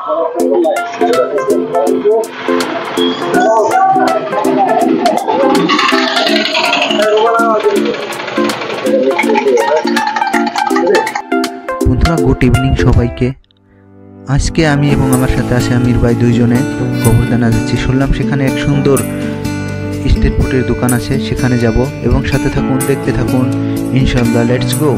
বন্ধুরা good evening সবাইকে। আজকে আমি এবং আমার সাথে আছে আমির ভাই দুইজনে গোবর্ধনা যাচ্ছি। শুনলাম সেখানে এক সুন্দর স্ট্রিট ফুডের দোকান আছে, সেখানে যাব এবং সাথে থাকুন, দেখতে থাকুন। ইনশাআল্লাহ, লেটস গো।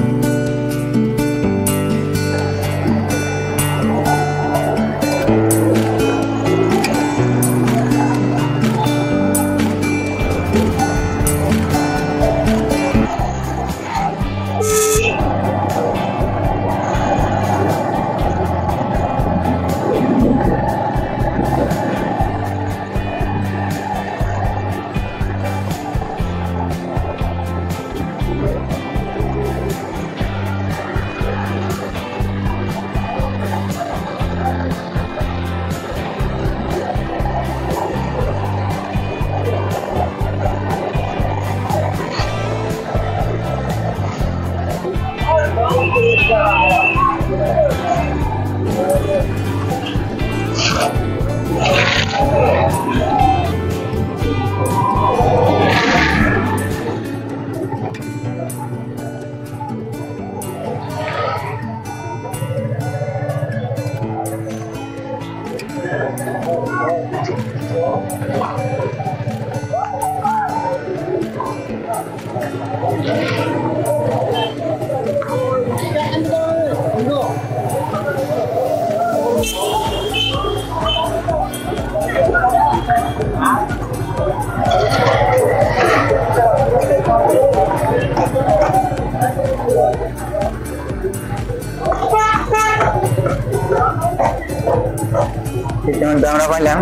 আমরা পাইলাম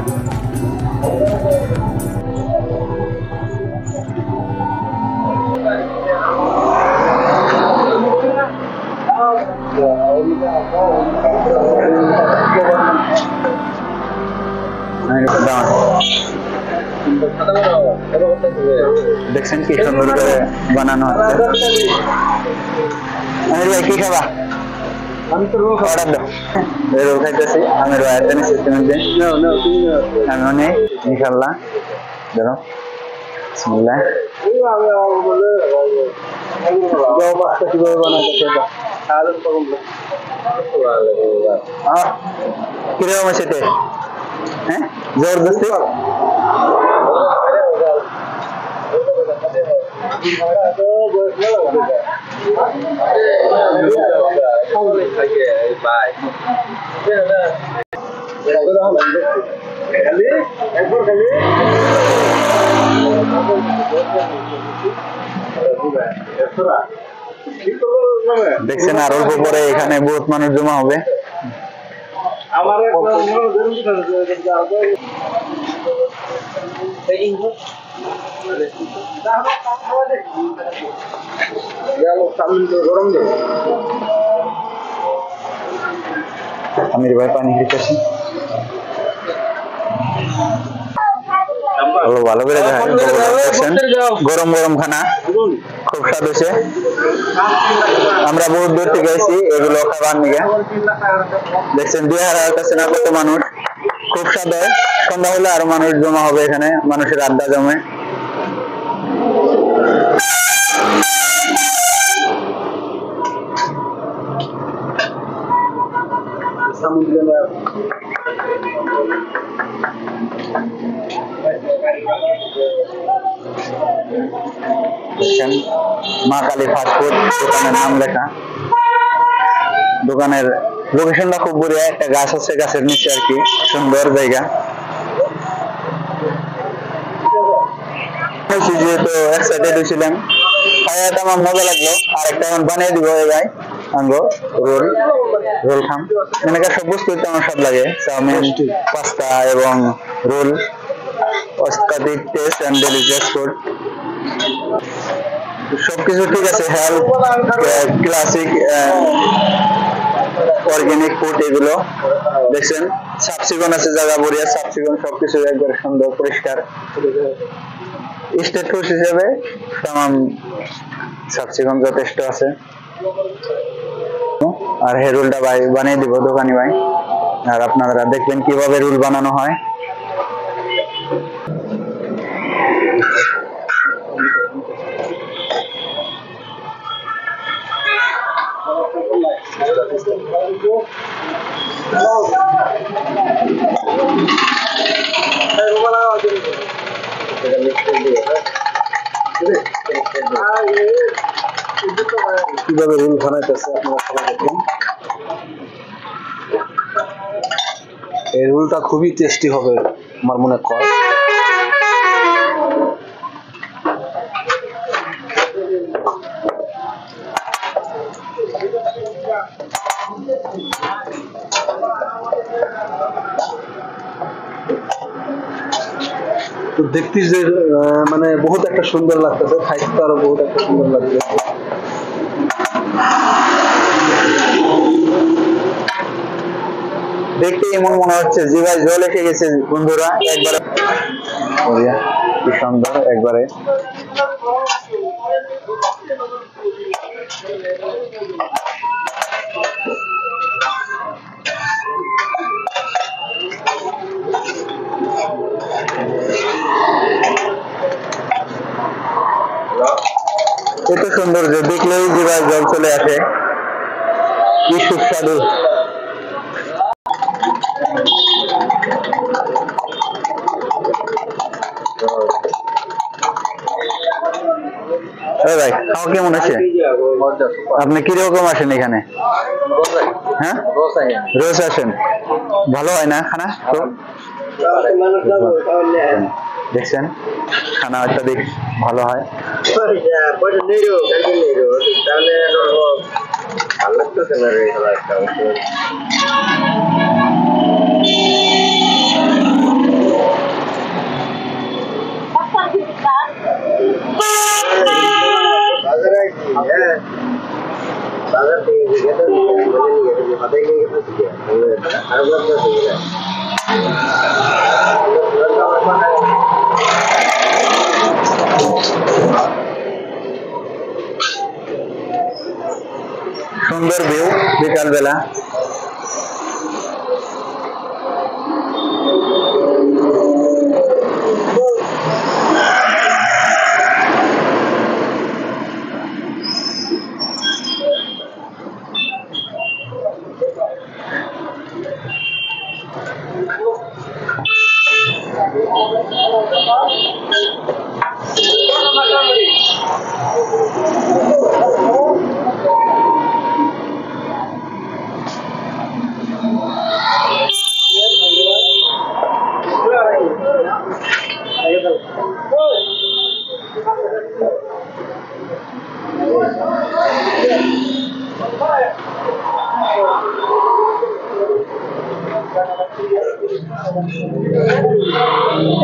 দেখছেন কি সুন্দর করে বানানো আছে। কি খাবা? আমি তো অর্ডার দাও। রোল খাইতেছি, আমি রয়্যাল সিস্টেমে দিই। আমি অনেক ইনশাআল্লাহ ধরো বিসমিল্লাহ। কিভাবে বানাতে সেটা কিরকম আছে টেস্ট? হ্যাঁ, জবরদস্তি। দেখছেন আর অল্প পরে এখানে বহুত মানুষ জমা হবে। আমির ভাই পানি খেতেছি, ভালো করে দেখেন। গরম গরম খানা খুব স্বাদ হয়েছে। আমরা বহুত দূর থেকে এসেছি এগুলো খাবার নিয়ে। দেখছেন 2000 কাছে না কত মানুষ, খুব স্বাদ হয়। সন্ধ্যা হলে আরো মানুষ জমা হবে এখানে, মানুষের আড্ডা জমে। মা কালী ফাস্টফুড দোকানের নাম লেখা। দোকানের লোকেশনটা খুব বড়িয়া, একটা গাছ আছে, গাছের নিচে আর কি, সুন্দর জায়গা। যেহেতু এক্সাইটেড হয়েছিলাম, খাইয়াটা আমার মজা লাগলো। আর একটা এখন বানিয়ে দিব ভাই আনবো রোল খাম। এখানকার সব বস্তু আমার সব লাগে, চাউমিন, পাস্তা এবং roll. Authentic taste and delicious food, সবকিছু ঠিক আছে। হেলথ, ক্লাসিক, অর্গানিক ফুড এগুলো। দেখছেন সাফ সিকুন আছে, জায়গা বড়িয়া সাফ সিকুন, সবকিছু একবার সুন্দর পরিষ্কার। স্টেট ফুড হিসেবে তামাম সাফ সিকুন যথেষ্ট আছে। আর হেরুলটা ভাই বানিয়ে দিব, দোকানি ভাই আর আপনারা দেখবেন কিভাবে রুল বানানো হয়। কিভাবে রুল বানাইতেছে আপনারা সবাই দেখুন। এই রুলটা খুবই টেস্টি হবে আমার মনে হয়। তো দেখতে যে মানে বহুত একটা সুন্দর লাগতেছে, খাইতে আরো বহুত একটা সুন্দর লাগছে। দেখতে এমন মনে হচ্ছে জিভায় জল এসে গেছে বন্ধুরা। একবারে কি সুন্দর একবারে। এত সুন্দর যে দেখলেই জিভায় জল চলে আসে, কি সুস্বাদু। ভাই খাওয়া কেমন আছে? আপনি কিরকম আসেন এখানে? হ্যাঁ রোজ আসেন, ভালো হয় না খানা? তো দেখছেন খানা অত্যাধিক ভালো হয়। সুন্দর ভিউ বিকাল বেলা।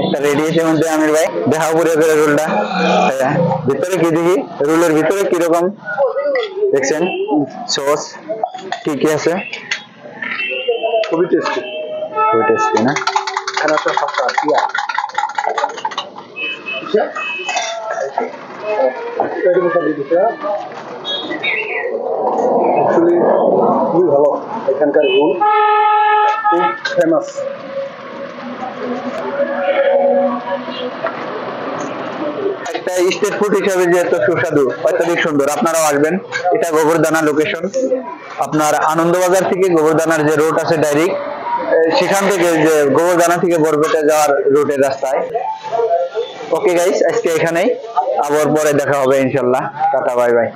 একটা রেডি হয়েছে মধ্যে আমির ভাই, দেখা উপরে রোলটা ভিতরে কি দেখি, রোলের ভিতরে কিরকম দেখছেন, সস কি কি আছে, খুবই টেস্টি, খুবই টেস্টি না? খানাটা ফাঁকা দিয়া খুবই ভালো। এখানকার রোল খুব ফেমাস। একটা স্ট্রিট ফুড হিসাবে যে এত সুস্বাদু, অত্যাধিক সুন্দর, আপনারাও আসবেন। এটা গোবরদানা লোকেশন, আপনার আনন্দবাজার থেকে গোবরদানার যে রোড আছে ডাইরেক্ট, সেখান থেকে যে গোবরদানা থেকে বরপেটা যাওয়ার রুটের রাস্তায়। ওকে গাইস, আজকে এখানেই, আবার পরে দেখা হবে ইনশাল্লাহ। Tata bye bye.